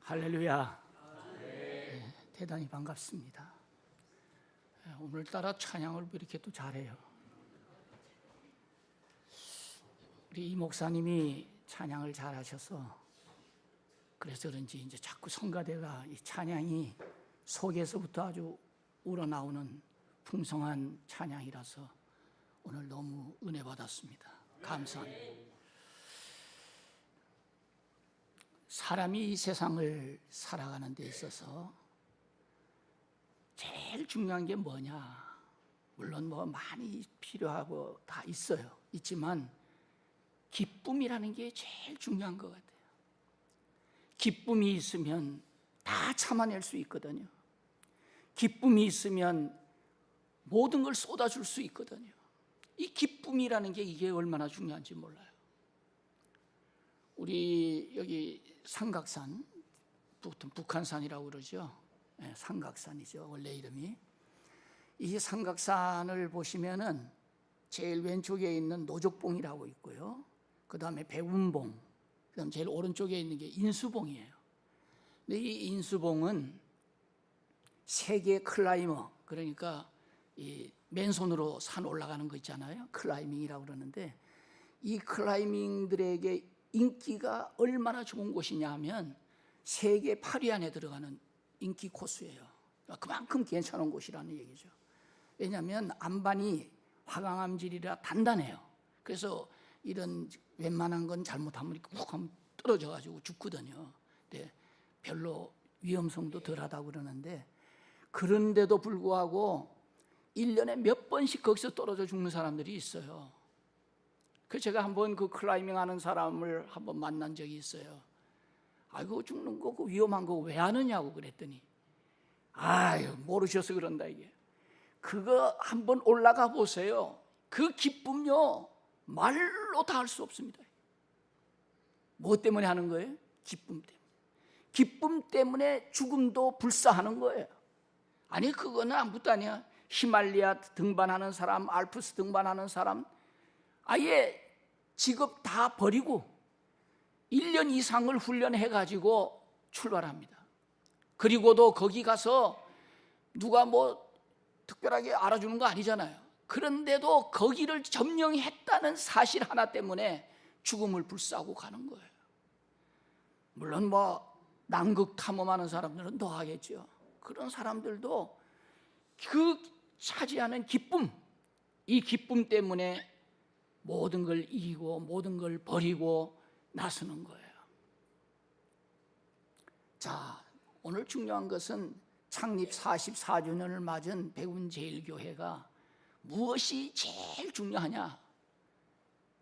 할렐루야. 네, 대단히 반갑습니다. 오늘따라 찬양을 왜 이렇게 또 잘해요? 우리 이 목사님이 찬양을 잘하셔서 그래서 그런지 이제 자꾸 성가대가 이 찬양이 속에서부터 아주 우러나오는 풍성한 찬양이라서 오늘 너무 은혜 받았습니다. 감사합니다. 사람이 이 세상을 살아가는 데 있어서 제일 중요한 게 뭐냐? 물론 뭐 많이 필요하고 다 있지만 기쁨이라는 게 제일 중요한 것 같아요. 기쁨이 있으면 다 참아낼 수 있거든요. 기쁨이 있으면 모든 걸 쏟아줄 수 있거든요. 이 기쁨이라는 게 이게 얼마나 중요한지 몰라요. 우리 여기 삼각산, 보통 북한산이라고 그러죠. 네, 삼각산이죠, 원래 이름이. 이 삼각산을 보시면은 제일 왼쪽에 있는 노족봉이라고 있고요. 그 다음에 백운봉, 그 다음 제일 오른쪽에 있는 게 인수봉이에요. 근데 이 인수봉은 세계 클라이머, 그러니까 이 맨손으로 산 올라가는 거 있잖아요. 클라이밍이라고 그러는데 이 클라이밍들에게 인기가 얼마나 좋은 곳이냐 하면 세계 8위 안에 들어가는 인기 코스예요. 그만큼 괜찮은 곳이라는 얘기죠. 왜냐하면 안반이 화강암질이라 단단해요. 그래서 이런 웬만한 건 잘못하면 이렇게 훅 하면 떨어져가지고 죽거든요. 근데 별로 위험성도 덜하다고 그러는데 그런데도 불구하고 1년에 몇 번씩 거기서 떨어져 죽는 사람들이 있어요. 그 제가 한번 그 클라이밍 하는 사람을 한번 만난 적이 있어요. 아이고 죽는 거 그 위험한 거 왜 하느냐고 그랬더니 아유 모르셔서 그런다 이게. 그거 한번 올라가 보세요. 그 기쁨요 말로 다 할 수 없습니다. 뭐 때문에 하는 거예요? 기쁨 때문에. 기쁨 때문에 죽음도 불사하는 거예요. 아니 그거는 아무것도 아니야. 히말리아 등반하는 사람, 알프스 등반하는 사람 아예 직업 다 버리고 1년 이상을 훈련해가지고 출발합니다. 그리고도 거기 가서 누가 뭐 특별하게 알아주는 거 아니잖아요. 그런데도 거기를 점령했다는 사실 하나 때문에 죽음을 불사하고 가는 거예요. 물론 뭐 남극 탐험하는 사람들은 더 하겠죠. 그런 사람들도 그 차지하는 기쁨, 이 기쁨 때문에 모든 걸 이기고 모든 걸 버리고 나서는 거예요. 자, 오늘 중요한 것은 창립 44주년을 맞은 백운제일교회가 무엇이 제일 중요하냐?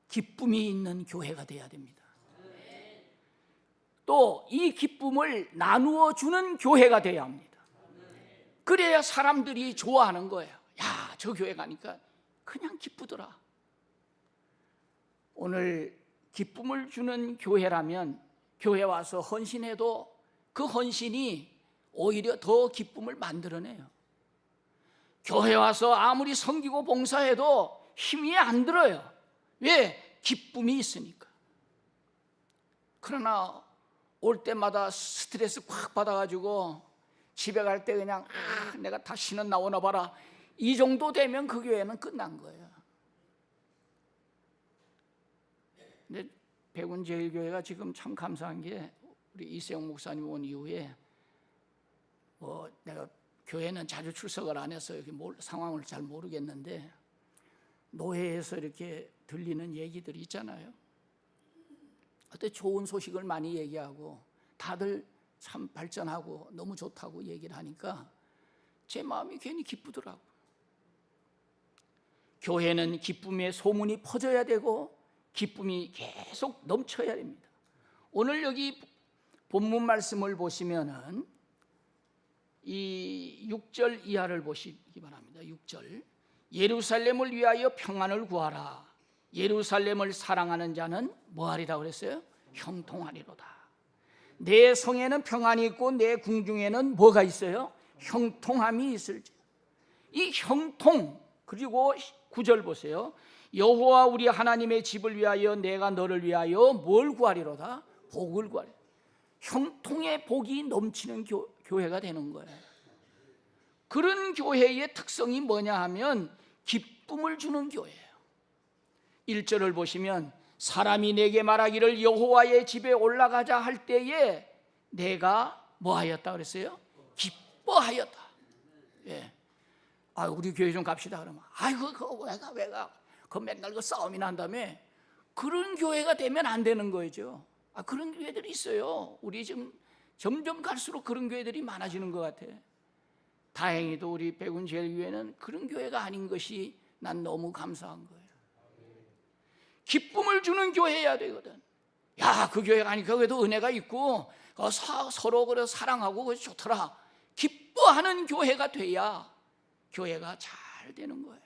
기쁨이 있는 교회가 돼야 됩니다. 또 이 기쁨을 나누어 주는 교회가 돼야 합니다. 그래야 사람들이 좋아하는 거예요. 야, 저 교회 가니까 그냥 기쁘더라. 오늘 기쁨을 주는 교회라면 교회 와서 헌신해도 그 헌신이 오히려 더 기쁨을 만들어내요. 교회 와서 아무리 섬기고 봉사해도 힘이 안 들어요. 왜? 기쁨이 있으니까. 그러나 올 때마다 스트레스 꽉 받아가지고 집에 갈 때 그냥 내가 다시는 나오나 봐라 이 정도 되면 그 교회는 끝난 거예요. 근데 백운제일교회가 지금 참 감사한 게 우리 이세영 목사님 온 이후에 뭐 내가 교회는 자주 출석을 안 해서 여기 상황을 잘 모르겠는데 노회에서 이렇게 들리는 얘기들이 있잖아요. 그때 좋은 소식을 많이 얘기하고 다들 참 발전하고 너무 좋다고 얘기를 하니까 제 마음이 괜히 기쁘더라고요. 교회는 기쁨의 소문이 퍼져야 되고 기쁨이 계속 넘쳐야 됩니다. 오늘 여기 본문 말씀을 보시면은 이 6절 이하를 보시기 바랍니다. 6절. 예루살렘을 위하여 평안을 구하라. 예루살렘을 사랑하는 자는 뭐하리라 그랬어요? 형통하리로다. 내 성에는 평안이 있고 내 궁중에는 뭐가 있어요? 형통함이 있을지. 이 형통, 그리고 9절 보세요. 여호와 우리 하나님의 집을 위하여 내가 너를 위하여 뭘 구하리로다? 복을 구하리. 형통의 복이 넘치는 교회가 되는 거예요. 그런 교회의 특성이 뭐냐 하면 기쁨을 주는 교회예요. 1절을 보시면 사람이 내게 말하기를 여호와의 집에 올라가자 할 때에 내가 뭐 하였다 그랬어요? 기뻐하였다. 예. 아, 우리 교회 좀 갑시다 그러면 아이고 왜가 그 맨날 그 싸움이 난 다음에 그런 교회가 되면 안 되는 거죠. 아, 그런 교회들이 있어요. 우리 지금 점점 갈수록 그런 교회들이 많아지는 것 같아. 다행히도 우리 백운제일교회는 그런 교회가 아닌 것이 난 너무 감사한 거예요. 기쁨을 주는 교회여야 되거든. 야, 그 교회가 아니 거기도 은혜가 있고 서로 그래 사랑하고 그게 좋더라. 기뻐하는 교회가 돼야 교회가 잘 되는 거예요.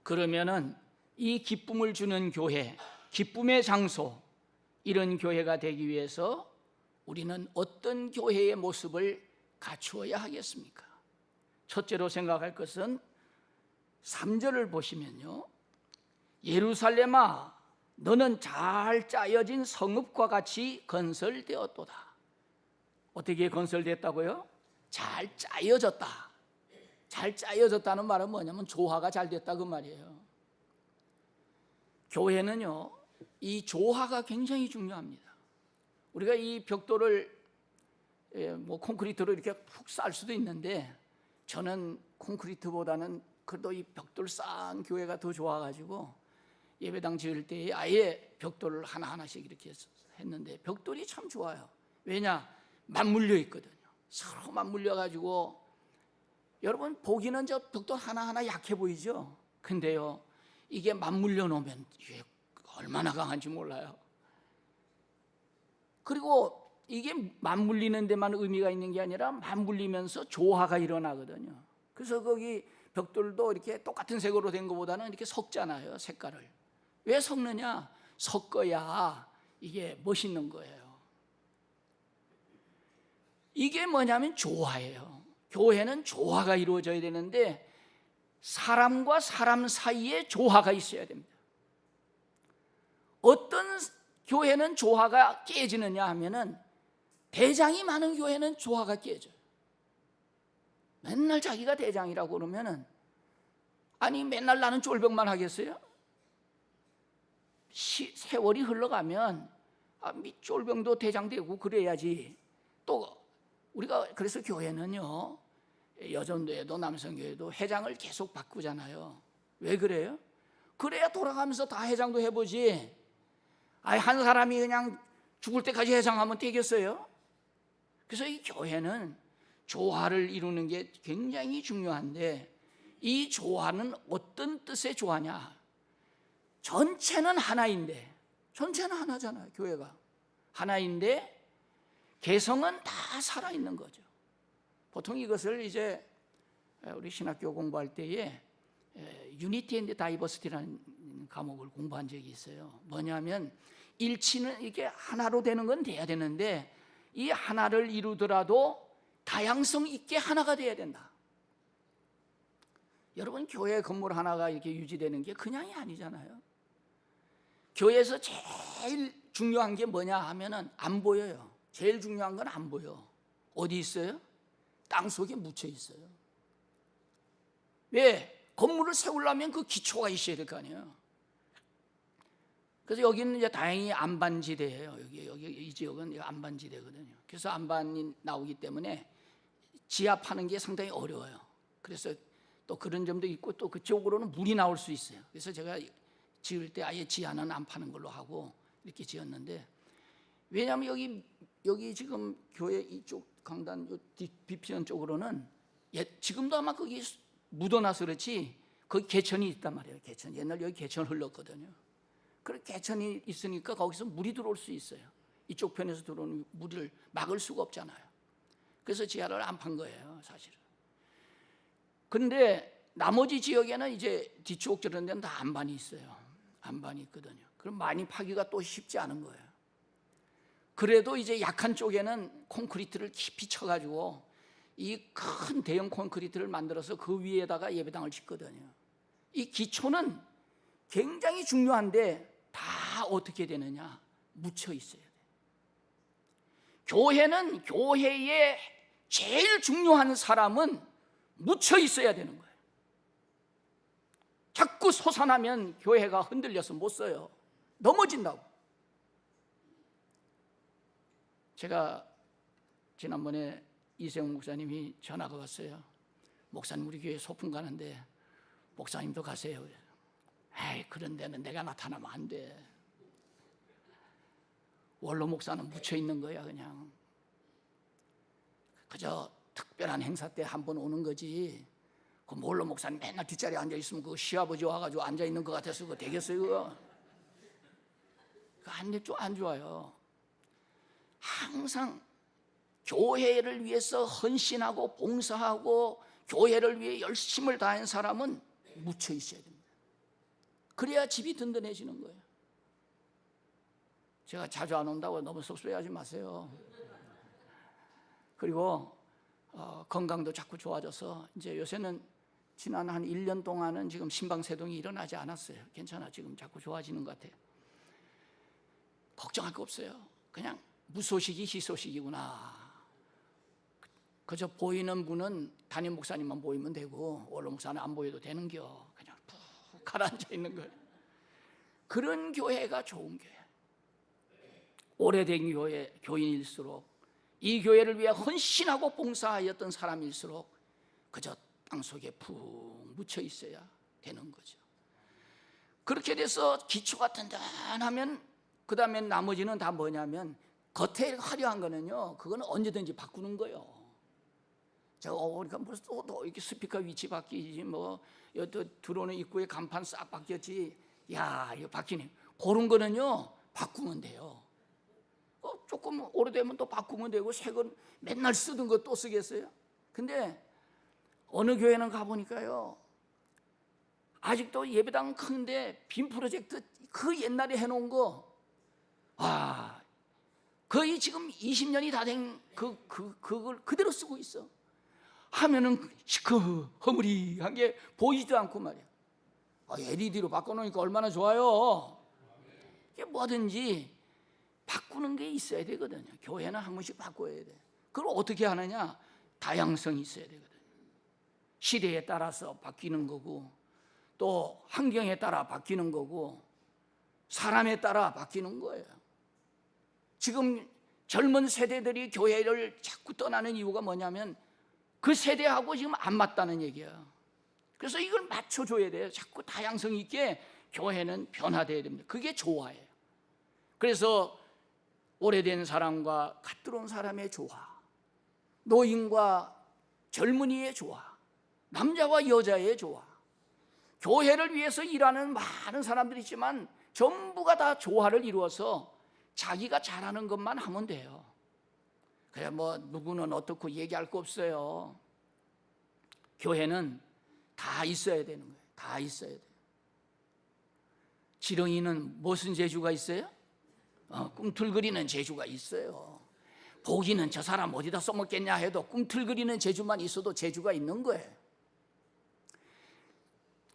그러면은 이 기쁨을 주는 교회, 기쁨의 장소, 이런 교회가 되기 위해서 우리는 어떤 교회의 모습을 갖추어야 하겠습니까? 첫째로 생각할 것은 3절을 보시면요, 예루살렘아 너는 잘 짜여진 성읍과 같이 건설되었도다. 어떻게 건설됐다고요? 잘 짜여졌다. 잘 짜여졌다는 말은 뭐냐면 조화가 잘 됐다 그 말이에요. 교회는요, 이 조화가 굉장히 중요합니다. 우리가 이 벽돌을 뭐 콘크리트로 이렇게 푹 쌀 수도 있는데 저는 콘크리트보다는 그래도 이 벽돌 쌓은 교회가 더 좋아가지고 예배당 지을 때에 아예 벽돌을 하나하나씩 이렇게 했는데 벽돌이 참 좋아요. 왜냐? 맞물려 있거든요. 서로 맞물려가지고 여러분 보기는 저 벽돌 하나하나 약해 보이죠? 근데요, 이게 맞물려 놓으면 이게 얼마나 강한지 몰라요. 그리고 이게 맞물리는 데만 의미가 있는 게 아니라 맞물리면서 조화가 일어나거든요. 그래서 거기 벽돌도 이렇게 똑같은 색으로 된 것보다는 이렇게 섞잖아요, 색깔을. 왜 섞느냐? 섞어야 이게 멋있는 거예요. 이게 뭐냐면 조화예요. 교회는 조화가 이루어져야 되는데 사람과 사람 사이에 조화가 있어야 됩니다. 어떤 교회는 조화가 깨지느냐 하면은 대장이 많은 교회는 조화가 깨져요. 맨날 자기가 대장이라고 그러면은 아니 맨날 나는 쫄병만 하겠어요? 세월이 흘러가면 쫄병도 대장 되고 그래야지. 또 우리가 그래서 교회는요, 여전도에도 남성교회도 회장을 계속 바꾸잖아요. 왜 그래요? 그래야 돌아가면서 다 회장도 해보지. 한 사람이 그냥 죽을 때까지 회장하면 되겠어요? 그래서 이 교회는 조화를 이루는 게 굉장히 중요한데 이 조화는 어떤 뜻의 조화냐? 전체는 하나인데, 전체는 하나잖아요. 교회가 하나인데 개성은 다 살아있는 거죠. 보통 이것을 이제 우리 신학교 공부할 때에 유니티 앤드 다이버시티라는 과목을 공부한 적이 있어요. 뭐냐면 일치는 이게 하나로 되는 건 돼야 되는데 이 하나를 이루더라도 다양성 있게 하나가 돼야 된다. 여러분, 교회 건물 하나가 이렇게 유지되는 게 그냥이 아니잖아요. 교회에서 제일 중요한 게 뭐냐 하면은 안 보여요. 제일 중요한 건 안 보여. 어디 있어요? 땅 속에 묻혀 있어요. 왜? 건물을 세우려면 그 기초가 있어야 될 거 아니에요. 그래서 여기는 이제 다행히 안반지대예요. 여기 이 지역은 안반지대거든요. 그래서 안반이 나오기 때문에 지압하는 게 상당히 어려워요. 그래서 또 그런 점도 있고 또 그쪽으로는 물이 나올 수 있어요. 그래서 제가 지을 때 아예 지하는 안 파는 걸로 하고 이렇게 지었는데, 왜냐하면 여기 지금 교회 이쪽 강단 뒤편 쪽으로는 지금도 아마 거기 묻어나서 그렇지 거기 개천이 있단 말이에요. 개천. 옛날 여기 개천 흘렀거든요. 그래 개천이 있으니까 거기서 물이 들어올 수 있어요. 이쪽 편에서 들어오는 물을 막을 수가 없잖아요. 그래서 지하를 안 판 거예요, 사실은. 그런데 나머지 지역에는 이제 뒤쪽 저런 데는 다 안반이 있어요. 안반이 있거든요. 그럼 많이 파기가 또 쉽지 않은 거예요. 그래도 이제 약한 쪽에는 콘크리트를 깊이 쳐가지고 이 큰 대형 콘크리트를 만들어서 그 위에다가 예배당을 짓거든요. 이 기초는 굉장히 중요한데 다 어떻게 되느냐? 묻혀 있어야 돼. 교회는 교회에 제일 중요한 사람은 묻혀 있어야 되는 거예요. 자꾸 솟아나면 교회가 흔들려서 못 써요. 넘어진다고. 제가 지난번에 이세영 목사님이 전화가 왔어요. 목사님, 우리 교회 소풍 가는데 목사님도 가세요. 에이, 그런 데는 내가 나타나면 안 돼. 원로 목사는 묻혀 있는 거야. 그냥 그저 특별한 행사 때 한 번 오는 거지. 그 원로 목사님 맨날 뒷자리에 앉아 있으면 그 시아버지 와가지고 앉아 있는 것 같아서 그거 되겠어요? 그거 안 좋아요. 항상 교회를 위해서 헌신하고 봉사하고 교회를 위해 열심을 다한 사람은 묻혀 있어야 됩니다. 그래야 집이 든든해지는 거예요. 제가 자주 안 온다고 너무 섭섭해하지 마세요. 그리고 건강도 자꾸 좋아져서 이제 요새는 지난 한 1년 동안은 지금 심방세동이 일어나지 않았어요. 괜찮아. 지금 자꾸 좋아지는 것 같아요. 걱정할 거 없어요. 그냥 무소식이 희소식이구나. 그저 보이는 분은 담임 목사님만 보이면 되고 원로 목사는 안 보여도 되는겨. 그냥 푹 가라앉아 있는 거예요. 그런 교회가 좋은 교회. 오래된 교인일수록 이 교회를 위해 헌신하고 봉사하였던 사람일수록 그저 땅속에 푹 묻혀 있어야 되는 거죠. 그렇게 돼서 기초가 든든하면 그 다음에 나머지는 다 뭐냐면 겉에 화려한 거는요, 그거는 언제든지 바꾸는 거예요. 그러니까 무슨 또 이렇게 스피커 위치 바뀌지, 뭐 또 들어오는 입구에 간판 싹 바뀌었지. 야, 이거 바뀌네. 그런 거는요 바꾸면 돼요. 조금 오래되면 또 바꾸면 되고, 새 건 맨날 쓰던 거 또 쓰겠어요? 근데 어느 교회는 가보니까요, 아직도 예배당 큰데 빔 프로젝트 그 옛날에 해놓은 거, 와, 거의 지금 20년이 다 된 그걸 그대로 쓰고 있어. 하면은 시커 허물이한 게 보이지도 않고 말이야. LED로 바꿔놓으니까 얼마나 좋아요. 이게 뭐든지 바꾸는 게 있어야 되거든요. 교회는 한 번씩 바꿔야 돼. 그걸 어떻게 하느냐? 다양성이 있어야 되거든요. 시대에 따라서 바뀌는 거고, 또 환경에 따라 바뀌는 거고, 사람에 따라 바뀌는 거예요. 지금 젊은 세대들이 교회를 자꾸 떠나는 이유가 뭐냐면 그 세대하고 지금 안 맞다는 얘기야. 그래서 이걸 맞춰줘야 돼요. 자꾸 다양성 있게 교회는 변화돼야 됩니다. 그게 조화예요. 그래서 오래된 사람과 갓 들어온 사람의 조화, 노인과 젊은이의 조화, 남자와 여자의 조화, 교회를 위해서 일하는 많은 사람들이 있지만 전부가 다 조화를 이루어서 자기가 잘하는 것만 하면 돼요. 그래 뭐 누구는 어떻고 얘기할 거 없어요. 교회는 다 있어야 되는 거예요. 다 있어야 돼요. 지렁이는 무슨 재주가 있어요? 꿈틀거리는 재주가 있어요. 고기는 저 사람 어디다 써먹겠냐 해도 꿈틀거리는 재주만 있어도 재주가 있는 거예요.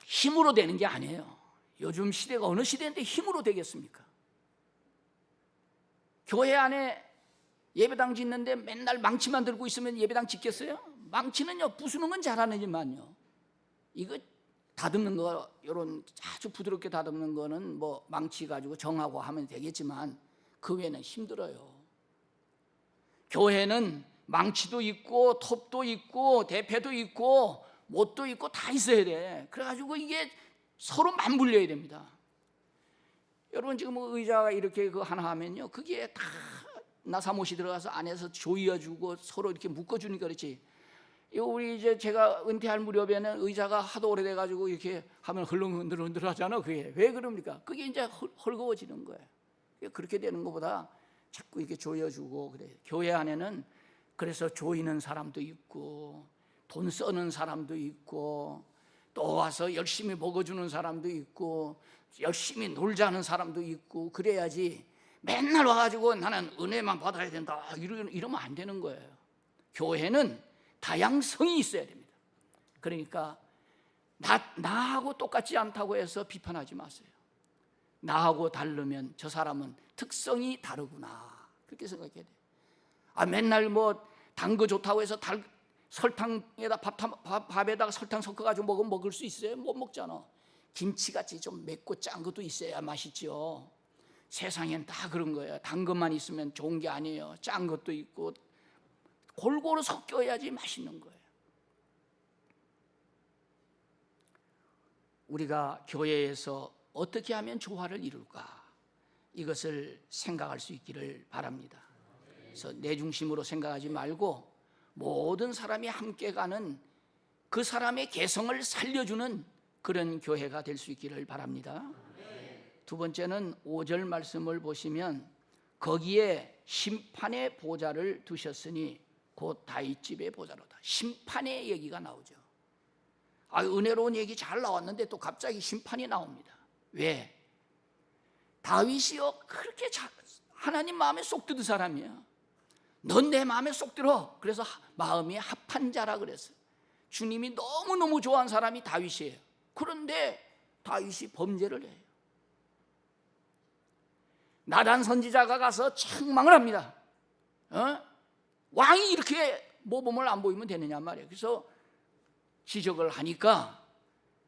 힘으로 되는 게 아니에요. 요즘 시대가 어느 시대인데 힘으로 되겠습니까? 교회 안에 예배당 짓는데 맨날 망치만 들고 있으면 예배당 짓겠어요? 망치는요 부수는 건 잘하는지만요, 이거 다듬는 거, 이런 아주 부드럽게 다듬는 거는 뭐 망치 가지고 정하고 하면 되겠지만 그 외에는 힘들어요. 교회는 망치도 있고 톱도 있고 대패도 있고 못도 있고 다 있어야 돼. 그래가지고 이게 서로 맞물려야 됩니다. 여러분 지금 의자가 이렇게 그 하나 하면요, 그게 다 나사못이 들어가서 안에서 조여주고 서로 이렇게 묶어주니까 그렇지. 이거 우리 이제 제가 은퇴할 무렵에는 의자가 하도 오래돼가지고 이렇게 하면 흘렁흔들흔들 하잖아. 그게 왜 그럽니까? 그게 이제 헐거워지는 거예요. 그렇게 되는 것보다 자꾸 이렇게 조여주고 그래. 교회 안에는 그래서 조이는 사람도 있고 돈 쓰는 사람도 있고 또 와서 열심히 먹어주는 사람도 있고 열심히 놀자는 사람도 있고, 그래야지 맨날 와가지고 나는 은혜만 받아야 된다 이러면 안 되는 거예요. 교회는 다양성이 있어야 됩니다. 그러니까 나하고 똑같지 않다고 해서 비판하지 마세요. 나하고 다르면 저 사람은 특성이 다르구나, 그렇게 생각해야 돼요. 맨날 뭐 단 거 좋다고 해서 설탕에다 밥에다가 설탕 섞어가지고 먹을 수 있어요? 못 먹잖아. 김치같이 좀 맵고 짠 것도 있어야 맛있죠. 세상엔 다 그런 거예요. 단 것만 있으면 좋은 게 아니에요. 짠 것도 있고 골고루 섞여야지 맛있는 거예요. 우리가 교회에서 어떻게 하면 조화를 이룰까? 이것을 생각할 수 있기를 바랍니다. 그래서 내 중심으로 생각하지 말고 모든 사람이 함께 가는 그 사람의 개성을 살려주는 그런 교회가 될 수 있기를 바랍니다. 두 번째는 5절 말씀을 보시면 거기에 심판의 보좌를 두셨으니 곧 다윗집의 보좌로다. 심판의 얘기가 나오죠. 은혜로운 얘기 잘 나왔는데 또 갑자기 심판이 나옵니다. 왜? 다윗이요 그렇게 하나님 마음에 쏙 드는 사람이에요. 넌 내 마음에 쏙 들어. 그래서 마음이 합한 자라 그랬어요. 주님이 너무너무 좋아하는 사람이 다윗이에요. 그런데 다윗이 범죄를 해요. 나단 선지자가 가서 책망을 합니다. 왕이 이렇게 모범을 안 보이면 되느냐 말이에요. 그래서 지적을 하니까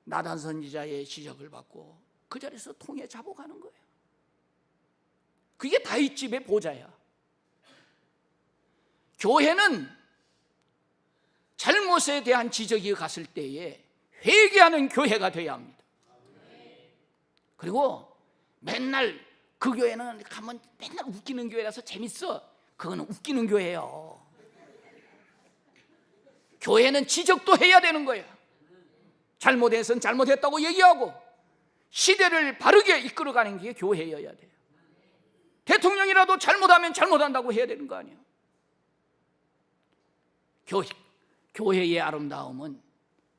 나단 선지자의 지적을 받고 그 자리에서 통에 잡아가는 거예요. 그게 다윗 집의 보좌야. 교회는 잘못에 대한 지적이 갔을 때에 회개하는 교회가 되어야 합니다. 그리고 맨날 그 교회는 가면 맨날 웃기는 교회라서 재밌어. 그거는 웃기는 교회예요. 교회는 지적도 해야 되는 거예요. 잘못해서는 잘못했다고 얘기하고 시대를 바르게 이끌어가는 게 교회여야 돼요. 대통령이라도 잘못하면 잘못한다고 해야 되는 거 아니에요. 교회의 아름다움은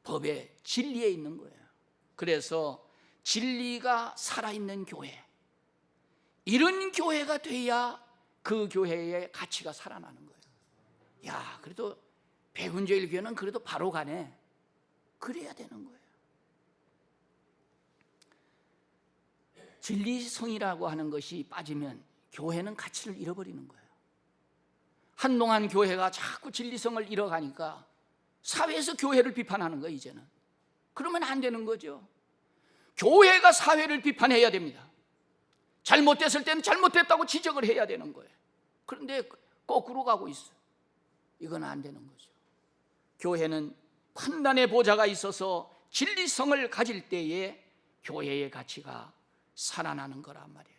법의 진리에 있는 거예요. 그래서 진리가 살아있는 교회, 이런 교회가 돼야 그 교회의 가치가 살아나는 거예요. 그래도 백운제일교회는 그래도 바로 가네. 그래야 되는 거예요. 진리성이라고 하는 것이 빠지면 교회는 가치를 잃어버리는 거예요. 한동안 교회가 자꾸 진리성을 잃어가니까 사회에서 교회를 비판하는 거예요. 이제는 그러면 안 되는 거죠. 교회가 사회를 비판해야 됩니다. 잘못됐을 때는 잘못됐다고 지적을 해야 되는 거예요. 그런데 거꾸로 가고 있어. 이건 안 되는 거죠. 교회는 판단의 보좌가 있어서 진리성을 가질 때에 교회의 가치가 살아나는 거란 말이에요.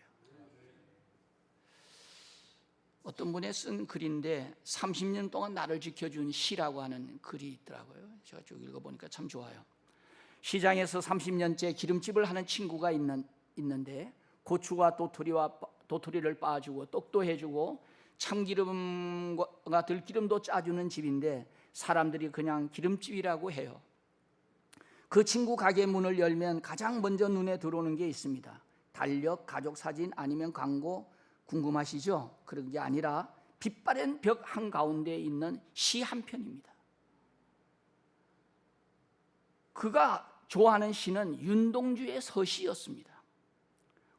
어떤 분이 쓴 글인데 30년 동안 나를 지켜준 시라고 하는 글이 있더라고요. 제가 쭉 읽어보니까 참 좋아요. 시장에서 30년째 기름집을 하는 친구가 있는데 고추와 도토리를 빻아주고 떡도 해주고 참기름과 들기름도 짜주는 집인데 사람들이 그냥 기름집이라고 해요. 그 친구 가게 문을 열면 가장 먼저 눈에 들어오는 게 있습니다. 달력, 가족 사진 아니면 광고. 궁금하시죠? 그런 게 아니라 빛바랜 벽 한가운데 있는 시 한 편입니다. 그가 좋아하는 시는 윤동주의 서시였습니다.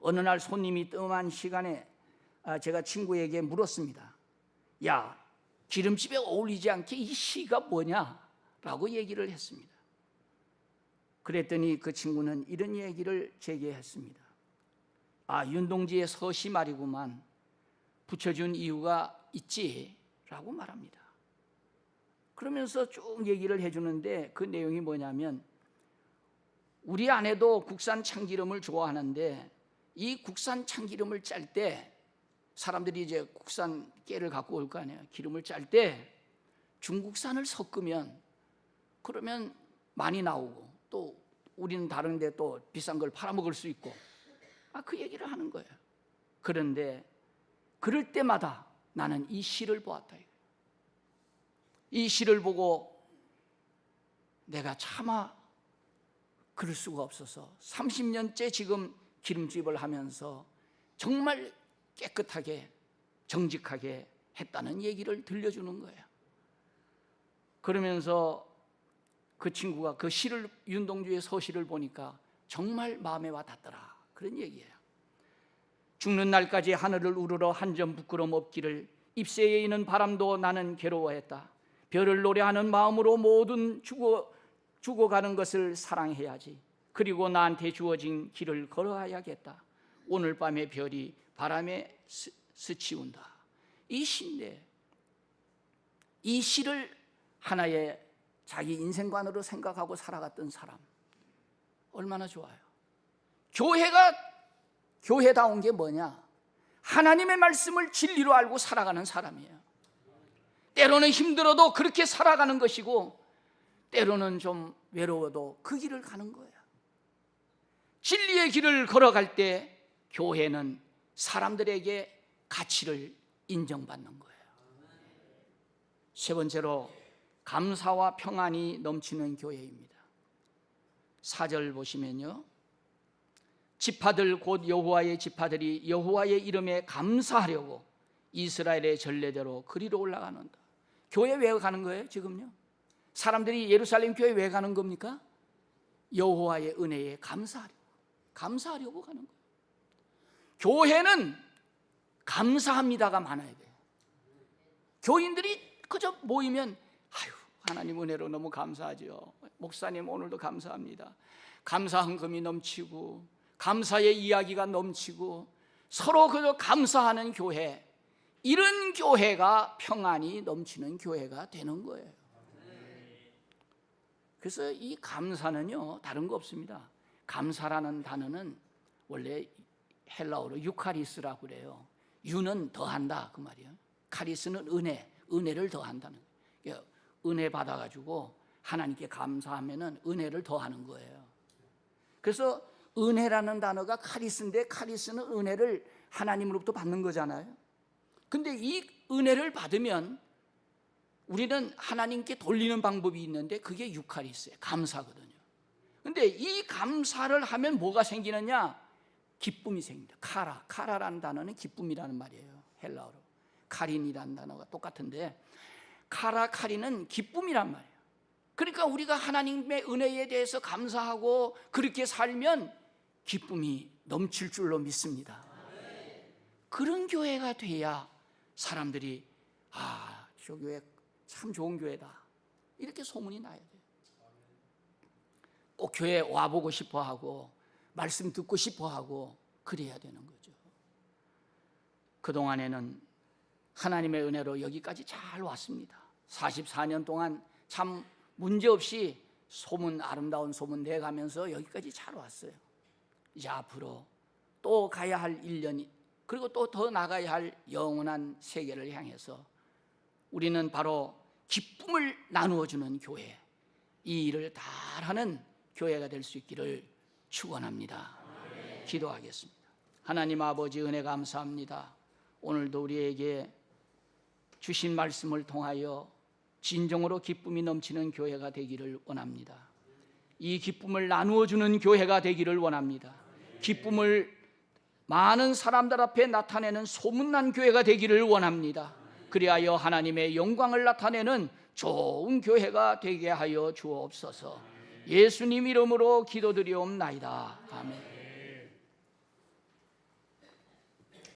어느 날 손님이 뜸한 시간에 제가 친구에게 물었습니다. 야, 기름집에 어울리지 않게 이 시가 뭐냐? 라고 얘기를 했습니다. 그랬더니 그 친구는 이런 얘기를 제게 했습니다. 윤동주의 서시 말이구만. 붙여준 이유가 있지 라고 말합니다. 그러면서 쭉 얘기를 해주는데 그 내용이 뭐냐면 우리 아내도 국산 참기름을 좋아하는데 이 국산 참기름을 짤 때 사람들이 이제 국산 깨를 갖고 올 거 아니에요. 기름을 짤 때 중국산을 섞으면 그러면 많이 나오고 또 우리는 다른데 또 비싼 걸 팔아먹을 수 있고 그 얘기를 하는 거예요. 그런데 그럴 때마다 나는 이 시를 보았다. 이 시를 보고 내가 차마 그럴 수가 없어서 30년째 지금 기름집을 하면서 정말 깨끗하게 정직하게 했다는 얘기를 들려주는 거예요. 그러면서 그 친구가 그 시를 윤동주의 서시를 보니까 정말 마음에 와닿더라. 그런 얘기예요. 죽는 날까지 하늘을 우러러 한 점 부끄럼 없기를 잎새에 있는 바람도 나는 괴로워했다. 별을 노래하는 마음으로 모든 죽어가는 것을 사랑해야지. 그리고 나한테 주어진 길을 걸어야겠다. 오늘 밤의 별이 바람에 스치운다. 이 시인데, 이 시를 하나의 자기 인생관으로 생각하고 살아갔던 사람, 얼마나 좋아요. 교회다운 게 뭐냐? 하나님의 말씀을 진리로 알고 살아가는 사람이에요. 때로는 힘들어도 그렇게 살아가는 것이고, 때로는 좀 외로워도 그 길을 가는 거예요. 진리의 길을 걸어갈 때 교회는 사람들에게 가치를 인정받는 거예요. 세 번째로 감사와 평안이 넘치는 교회입니다. 4절 보시면요, 지파들 곧 여호와의 지파들이 여호와의 이름에 감사하려고 이스라엘의 전례대로 그리로 올라가는다. 교회 왜 가는 거예요? 지금요, 사람들이 예루살렘 교회 왜 가는 겁니까? 여호와의 은혜에 감사하려고 가는 거예요. 교회는 감사합니다가 많아야 돼요. 교인들이 그저 모이면 아유, 하나님 은혜로 너무 감사하죠. 목사님 오늘도 감사합니다. 감사 헌금이 넘치고 감사의 이야기가 넘치고 서로 그저 감사하는 교회, 이런 교회가 평안이 넘치는 교회가 되는 거예요. 그래서 이 감사는요, 다른 거 없습니다. 감사라는 단어는 원래 헬라어로 유카리스라고 그래요. 유는 더한다 그 말이에요. 카리스는 은혜를 더한다는 거예요. 은혜 받아가지고 하나님께 감사하면은 은혜를 더하는 거예요. 그래서 은혜라는 단어가 카리스인데, 카리스는 은혜를 하나님으로부터 받는 거잖아요. 근데 이 은혜를 받으면 우리는 하나님께 돌리는 방법이 있는데 그게 유카리스예요. 감사거든요. 근데 이 감사를 하면 뭐가 생기느냐? 기쁨이 생깁니다. 카라라는 단어는 기쁨이라는 말이에요. 헬라어로 카린이라는 단어가 똑같은데, 카리는 기쁨이란 말이에요. 그러니까 우리가 하나님의 은혜에 대해서 감사하고 그렇게 살면 기쁨이 넘칠 줄로 믿습니다. 그런 교회가 돼야 사람들이 저 교회 참 좋은 교회다 이렇게 소문이 나야 돼요. 꼭 교회 와보고 싶어하고 말씀 듣고 싶어하고 그래야 되는 거죠. 그동안에는 하나님의 은혜로 여기까지 잘 왔습니다. 44년 동안 참 문제없이 아름다운 소문 내가면서 여기까지 잘 왔어요. 이제 앞으로 또 가야 할 1년이, 그리고 또 더 나가야 할 영원한 세계를 향해서 우리는 바로 기쁨을 나누어주는 교회, 이 일을 다 하는 교회가 될 수 있기를 축원합니다. 기도하겠습니다. 하나님 아버지, 은혜 감사합니다. 오늘도 우리에게 주신 말씀을 통하여 진정으로 기쁨이 넘치는 교회가 되기를 원합니다. 이 기쁨을 나누어주는 교회가 되기를 원합니다. 기쁨을 많은 사람들 앞에 나타내는 소문난 교회가 되기를 원합니다. 그리하여 하나님의 영광을 나타내는 좋은 교회가 되게 하여 주옵소서. 예수님 이름으로 기도드리옵나이다. 아멘.